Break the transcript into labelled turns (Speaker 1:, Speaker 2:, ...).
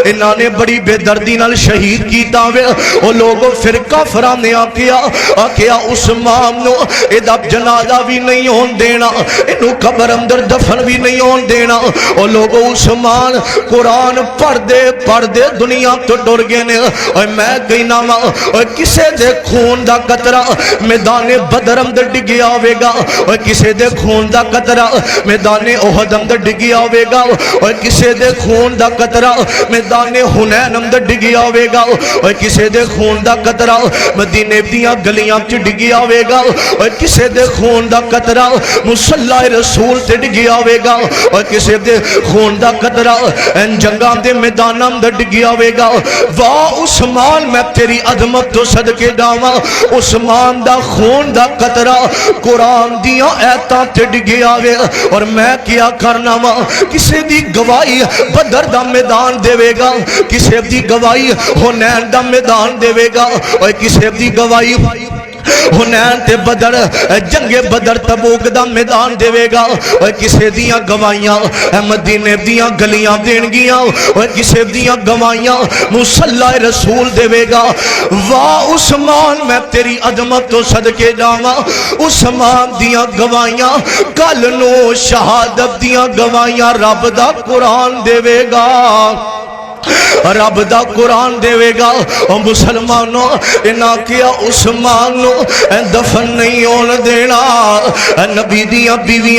Speaker 1: انہاں نے بڑی بے دردی نال شہید کیتا وے او لوگوں فرقہ فرام نے آکیا عثمان نو ادا جنازہ بھی نہیں ہون دینا انہوں قبر اندر دفن بھی نہیں ہون دینا او لوگوں عثمان قرآن پڑھ دے دنیا تو ڈر گئے نے اور میں کہنا اور کسے دے خون دا قطرہ میدان بدر اندر ڈگیا ہوئے گا اور کسے دے خون دا قطرہ میدان احد اندر ڈگیا ہوئے گا اور کسے دے خون دا قطرہ میدان حنین اندر ڈگیا ہوئے گا اور کسے دے خون دا قطرہ مدینے دیاں گلیاں چ ڈگیا ہوئے گا اور کسے دے خون دا قطرہ مصلی رسول تے ڈگیا ہوئے گا اور کسے دے خون دا قطرہ جنگاں دے میدان اندر ڈگیا ہوئے گا واہ عثمان میں تیری عظمت تو صدقے ڈاواں عثمان دا خون دا قطرہ قرآن دیاں ایتاں تے ڈگیا ہوئے اور میں کیا کرنا وا کسے دی گواہی بدر دا میدان دے گا کسے دی گواہی حنین دا میدان دے گا اور کسے دی گواہی حنین تے بدر جنگ بدر تبوک دا میدان دے گا اور کسے دیاں گواہیاں مدینے دیاں گلیاں دین گیاں اور کسے دیاں گواہیاں مصلی رسول دے گا واہ عثمان میں تیری عظمت تو صدقے جاواں عثمان دیاں گواہیاں کل نو شہادت دیاں گواہیاں رب دا قرآن دے گا رب دا قرآن دے گا اور مسلمانوں انہاں کیا عثمان نو دفن نہیں ہون دینا نبی دیاں بیویاں